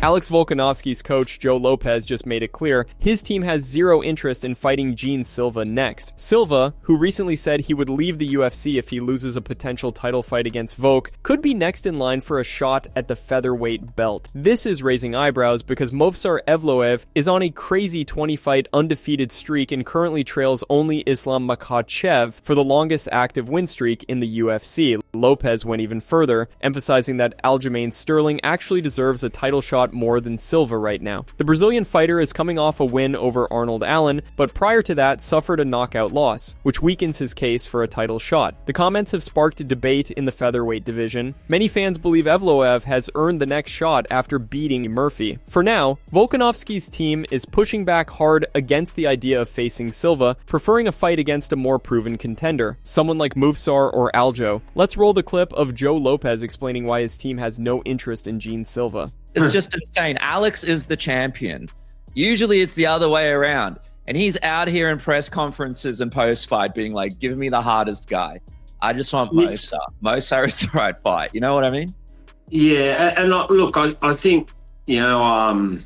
Alex Volkanovski's coach, Joe Lopez, just made it clear his team has zero interest in fighting Jean Silva next. Silva, who recently said he would leave the UFC if he loses a potential title fight against Volk, could be next in line for a shot at the featherweight belt. This is raising eyebrows because Movsar Evloev is on a crazy 20-fight undefeated streak and currently trails only Islam Makhachev for the longest active win streak in the UFC. Lopez went even further, emphasizing that Aljamain Sterling actually deserves a title shot more than Silva right now. The Brazilian fighter is coming off a win over Arnold Allen, but prior to that suffered a knockout loss, which weakens his case for a title shot. The comments have sparked a debate in the featherweight division. Many fans believe Evloev has earned the next shot after beating Murphy. For now, Volkanovski's team is pushing back hard against the idea of facing Silva, preferring a fight against a more proven contender, someone like Movsar or Aljo. Let's roll the clip of Joe Lopez explaining why his team has no interest in Jean Silva. It's just insane. Alex is the champion. Usually it's the other way around. And he's out here in press conferences and post-fight being like, give me the hardest guy. I just want Movsar. Movsar is the right fight. You know what I mean? Yeah, and look, I think, you know,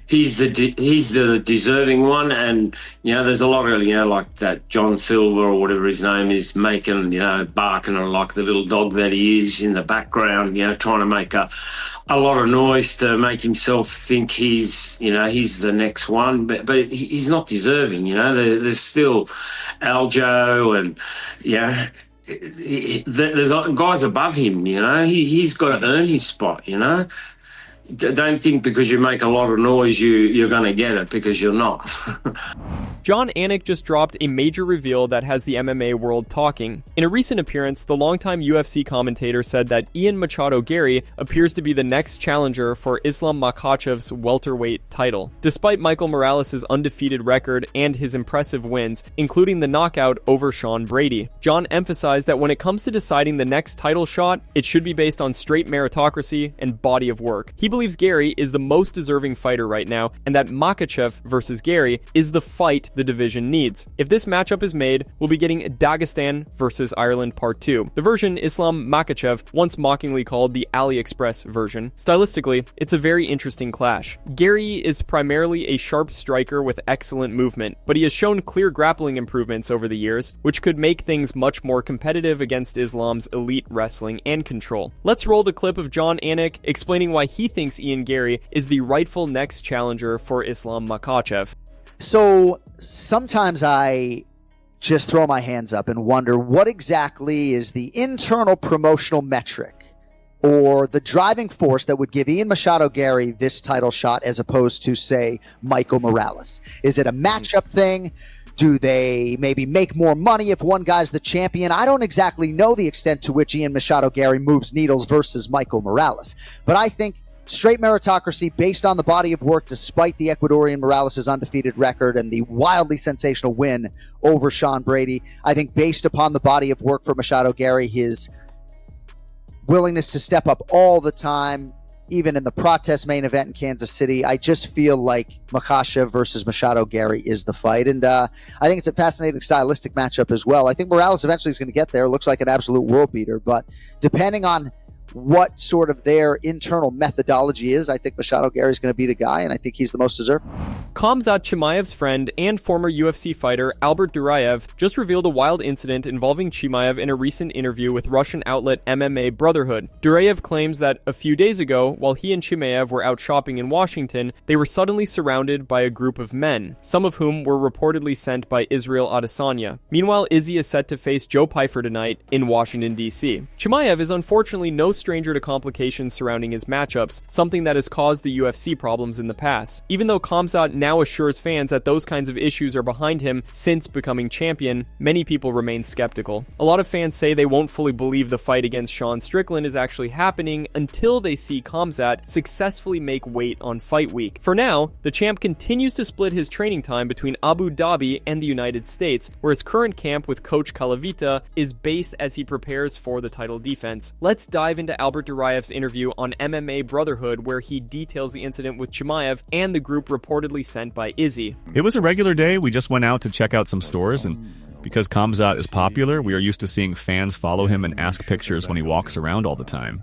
he's the deserving one, and you know, there's a lot of, you know, like that Jon Silva or whatever his name is, making, you know, barking like the little dog that he is in the background, you know, trying to make a lot of noise to make himself think he's, you know, he's the next one, but he's not deserving. You know, there's still Aljo, and yeah. There's guys above him, you know. He's got to earn his spot, you know. Don't think because you make a lot of noise you're going to get it, because you're not. Jon Anik just dropped a major reveal that has the MMA world talking. In a recent appearance, the longtime UFC commentator said that Ian Garry appears to be the next challenger for Islam Makhachev's welterweight title. Despite Michael Morales' undefeated record and his impressive wins, including the knockout over Sean Brady, Jon emphasized that when it comes to deciding the next title shot, it should be based on straight meritocracy and body of work. He believes Garry is the most deserving fighter right now, and that Makhachev versus Garry is the fight the division needs. If this matchup is made, we'll be getting Dagestan versus Ireland Part 2, the version Islam Makhachev once mockingly called the AliExpress version. Stylistically, it's a very interesting clash. Garry is primarily a sharp striker with excellent movement, but he has shown clear grappling improvements over the years, which could make things much more competitive against Islam's elite wrestling and control. Let's roll the clip of Jon Anik explaining why he thinks Ian Garry is the rightful next challenger for Islam Makhachev. So sometimes I just throw my hands up and wonder what exactly is the internal promotional metric or the driving force that would give Ian Garry this title shot as opposed to, say, Michael Morales. Is it a matchup thing? Do they maybe make more money if one guy's the champion? I don't exactly know the extent to which Ian Garry moves needles versus Michael Morales, but I think straight meritocracy based on the body of work, despite the Ecuadorian Morales' undefeated record and the wildly sensational win over Sean Brady. I think based upon the body of work for Garry, his willingness to step up all the time, even in the protest main event in Kansas City, I just feel like Makhachev versus Garry is the fight. And I think it's a fascinating stylistic matchup as well. I think Morales eventually is going to get there. Looks like an absolute world beater, but depending on what sort of their internal methodology is, I think Garry is going to be the guy, and I think he's the most deserving. Khamzat Chimaev's friend and former UFC fighter Albert Duraev just revealed a wild incident involving Chimaev in a recent interview with Russian outlet MMA Brotherhood. Duraev claims that a few days ago, while he and Chimaev were out shopping in Washington, they were suddenly surrounded by a group of men, some of whom were reportedly sent by Israel Adesanya. Meanwhile, Izzy is set to face Joe Pyfer tonight in Washington, D.C. Chimaev is unfortunately no stranger to complications surrounding his matchups, something that has caused the UFC problems in the past. Even though Khamzat now assures fans that those kinds of issues are behind him since becoming champion, many people remain skeptical. A lot of fans say they won't fully believe the fight against Sean Strickland is actually happening until they see Khamzat successfully make weight on fight week. For now, the champ continues to split his training time between Abu Dhabi and the United States, where his current camp with Coach Calavita is based as he prepares for the title defense. Let's dive into Albert Duraev's interview on MMA Brotherhood, where he details the incident with Chimaev and the group reportedly sent by Izzy. It was a regular day. We just went out to check out some stores, and because Khamzat is popular, we are used to seeing fans follow him and ask pictures when he walks around all the time.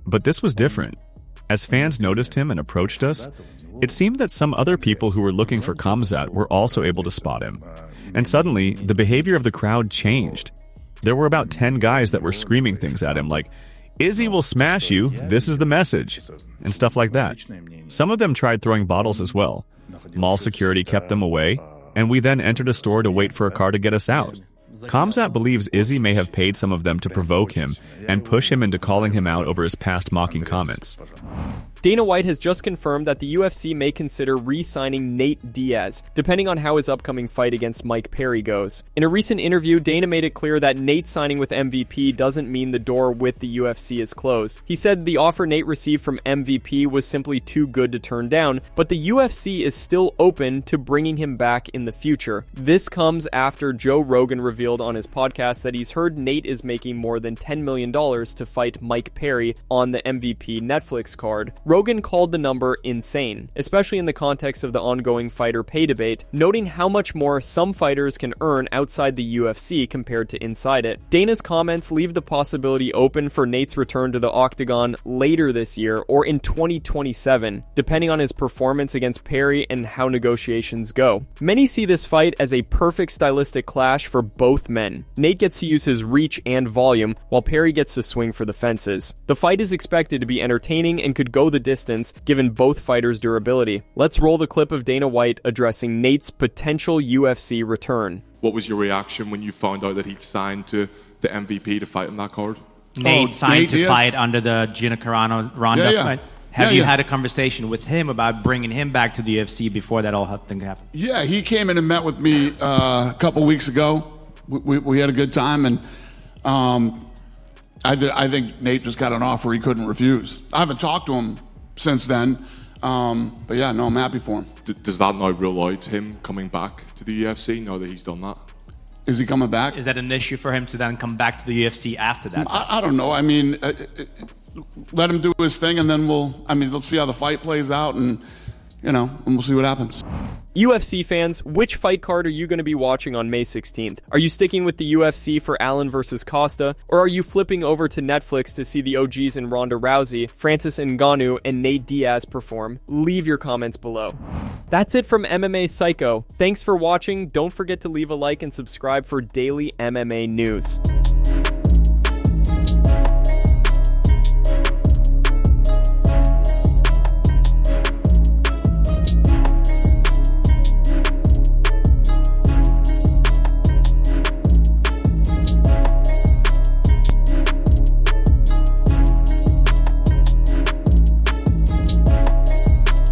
But this was different. As fans noticed him and approached us, it seemed that some other people who were looking for Khamzat were also able to spot him. And suddenly, the behavior of the crowd changed. There were about 10 guys that were screaming things at him like, "Izzy will smash you, this is the message," and stuff like that. Some of them tried throwing bottles as well. Mall security kept them away, and we then entered a store to wait for a car to get us out. Khamzat believes Izzy may have paid some of them to provoke him and push him into calling him out over his past mocking comments. Dana White has just confirmed that the UFC may consider re-signing Nate Diaz, depending on how his upcoming fight against Mike Perry goes. In a recent interview, Dana made it clear that Nate signing with MVP doesn't mean the door with the UFC is closed. He said the offer Nate received from MVP was simply too good to turn down, but the UFC is still open to bringing him back in the future. This comes after Joe Rogan revealed on his podcast that he's heard Nate is making more than $10 million to fight Mike Perry on the MVP Netflix card. Rogan called the number insane, especially in the context of the ongoing fighter pay debate, noting how much more some fighters can earn outside the UFC compared to inside it. Dana's comments leave the possibility open for Nate's return to the octagon later this year or in 2027, depending on his performance against Perry and how negotiations go. Many see this fight as a perfect stylistic clash for both men. Nate gets to use his reach and volume, while Perry gets to swing for the fences. The fight is expected to be entertaining and could go the distance given both fighters' durability. Let's roll the clip of Dana White addressing Nate's potential UFC return. What was your reaction when you found out that he'd signed to the MVP to fight on that card? Nate signed to Diaz? Fight under the Gina Carano Ronda Yeah. fight. Have you had a conversation with him about bringing him back to the UFC before that whole thing happened? Yeah, he came in and met with me a couple weeks ago. We had a good time, and I think Nate just got an offer he couldn't refuse. I haven't talked to him since then, but yeah, no, I'm happy for him. Does that now rule out him coming back to the UFC now that he's done that? Is he coming back? Is that an issue for him to then come back to the UFC after that? I don't know. I mean, let him do his thing, and then let's see how the fight plays out, and we'll see what happens. UFC fans, which fight card are you going to be watching on May 16th? Are you sticking with the UFC for Allen versus Costa, or are you flipping over to Netflix to see the OGs in Ronda Rousey, Francis Ngannou, and Nate Diaz perform? Leave your comments below. That's it from MMA Psycho. Thanks for watching. Don't forget to leave a like and subscribe for daily MMA news.